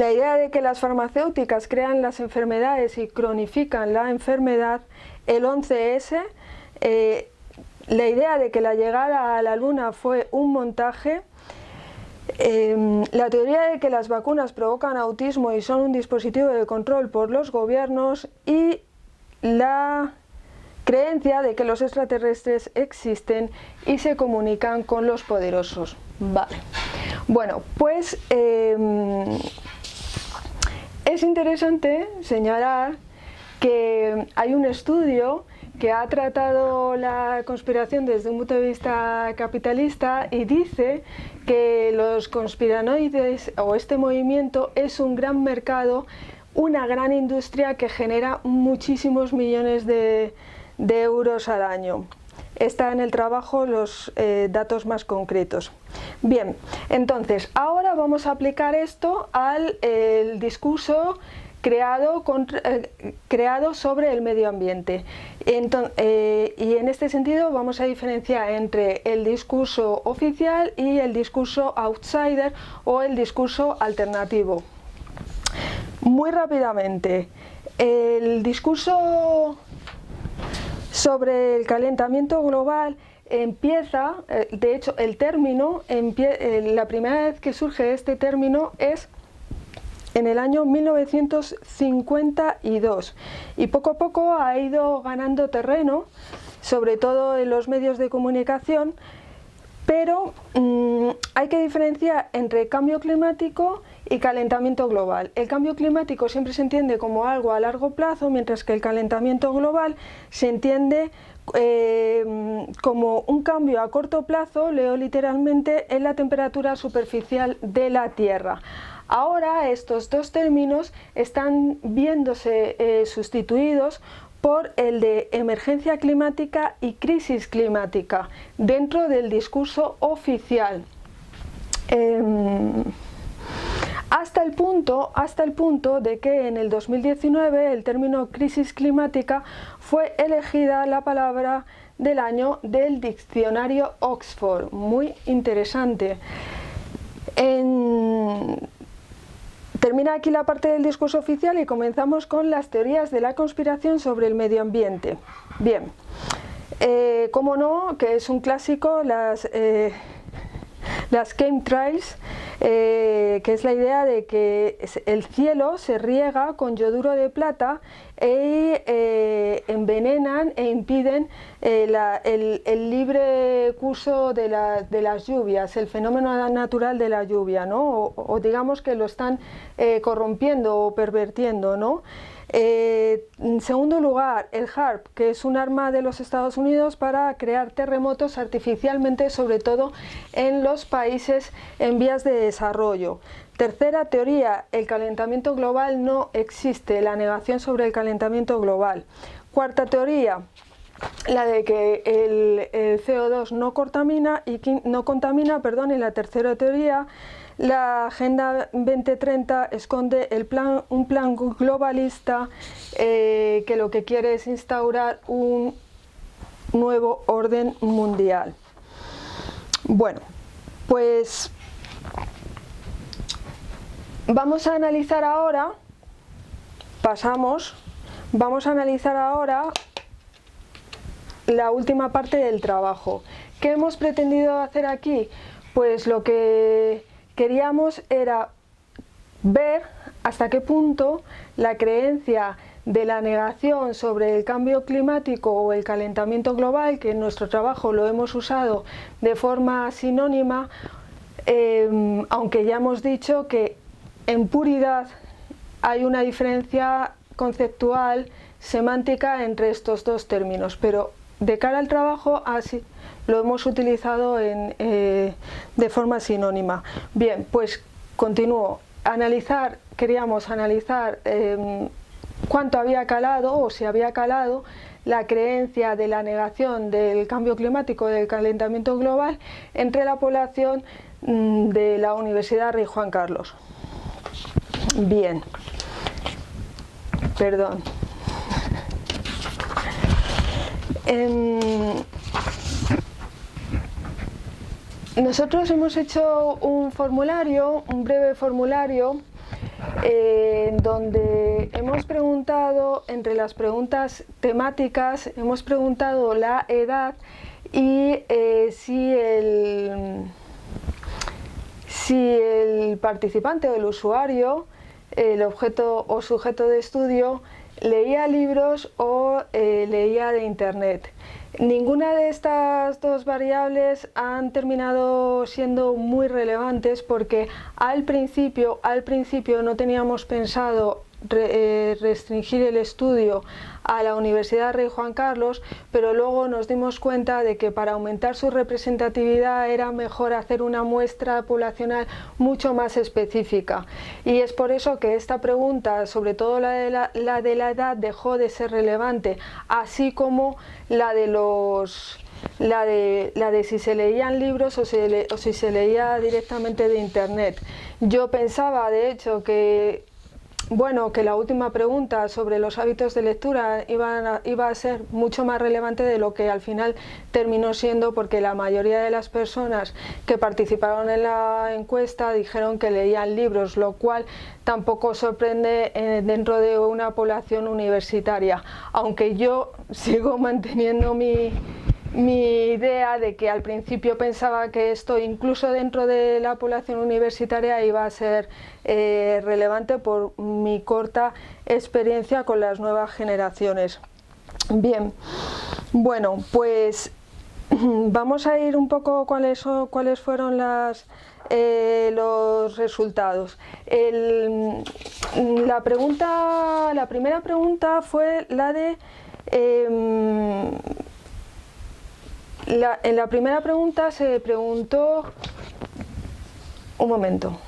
La idea de que las farmacéuticas crean las enfermedades y cronifican la enfermedad, el 11S, la idea de que la llegada a la Luna fue un montaje, la teoría de que las vacunas provocan autismo y son un dispositivo de control por los gobiernos y la creencia de que los extraterrestres existen y se comunican con los poderosos. Vale. Bueno, pues es interesante señalar que hay un estudio que ha tratado la conspiración desde un punto de vista capitalista y dice que los conspiranoides o este movimiento es un gran mercado, una gran industria que genera muchísimos millones de euros al año. Está en el trabajo los datos más concretos. Bien, entonces ahora vamos a aplicar esto al discurso creado sobre el medio ambiente. Y en este sentido vamos a diferenciar entre el discurso oficial y el discurso outsider o el discurso alternativo. Muy rápidamente, el discurso sobre el calentamiento global empieza, de hecho el término, la primera vez que surge este término es en el año 1952 y poco a poco ha ido ganando terreno, sobre todo en los medios de comunicación, pero hay que diferenciar entre cambio climático y calentamiento global. El cambio climático siempre se entiende como algo a largo plazo, mientras que el calentamiento global se entiende como un cambio a corto plazo, leo literalmente, en la temperatura superficial de la Tierra. Ahora estos dos términos están viéndose sustituidos por el de emergencia climática y crisis climática dentro del discurso oficial. Hasta el punto de que en el 2019 el término crisis climática fue elegida la palabra del año del diccionario Oxford. Muy interesante. Termina aquí la parte del discurso oficial y comenzamos con las teorías de la conspiración sobre el medio ambiente. Bien, como no, que es un clásico, las chemtrails, que es la idea de que el cielo se riega con yoduro de plata e envenenan e impiden el libre curso de las lluvias, el fenómeno natural de la lluvia, ¿no? O digamos que lo están corrompiendo o pervirtiendo, ¿no? En segundo lugar, el HAARP, que es un arma de los Estados Unidos para crear terremotos artificialmente, sobre todo en los países en vías de desarrollo. Tercera teoría, el calentamiento global no existe, la negación sobre el calentamiento global. Cuarta teoría, la de que el CO2 no contamina, y la tercera teoría, la Agenda 2030 esconde un plan globalista que lo que quiere es instaurar un nuevo orden mundial. Bueno, pues vamos a analizar ahora, vamos a analizar ahora la última parte del trabajo. ¿Qué hemos pretendido hacer aquí? Pues lo que queríamos era ver hasta qué punto la creencia de la negación sobre el cambio climático o el calentamiento global, que en nuestro trabajo lo hemos usado de forma sinónima, aunque ya hemos dicho que en puridad hay una diferencia conceptual, semántica entre estos dos términos, pero de cara al trabajo así lo hemos utilizado de forma sinónima. Bien, pues continúo. Queríamos analizar cuánto había calado o si había calado la creencia de la negación del cambio climático, del calentamiento global, entre la población de la Universidad Rey Juan Carlos. Bien, perdón. Nosotros hemos hecho un breve formulario, donde hemos preguntado, entre las preguntas temáticas, hemos preguntado la edad y si el participante o el usuario, el objeto o sujeto de estudio, leía libros o leía de internet. Ninguna de estas dos variables han terminado siendo muy relevantes porque al principio no teníamos pensado restringir el estudio a la Universidad Rey Juan Carlos, pero luego nos dimos cuenta de que para aumentar su representatividad era mejor hacer una muestra poblacional mucho más específica, y es por eso que esta pregunta, sobre todo la de la edad, dejó de ser relevante, así como la de si se leían libros o si se leía directamente de internet. Yo pensaba, de hecho, que la última pregunta sobre los hábitos de lectura iba a ser mucho más relevante de lo que al final terminó siendo, porque la mayoría de las personas que participaron en la encuesta dijeron que leían libros, lo cual tampoco sorprende dentro de una población universitaria, aunque yo sigo manteniendo mi idea de que al principio pensaba que esto, incluso dentro de la población universitaria, iba a ser relevante por mi corta experiencia con las nuevas generaciones. Bien, bueno, pues vamos a ir un poco cuáles fueron los resultados. La primera pregunta fue la de en la primera pregunta se preguntó, un momento.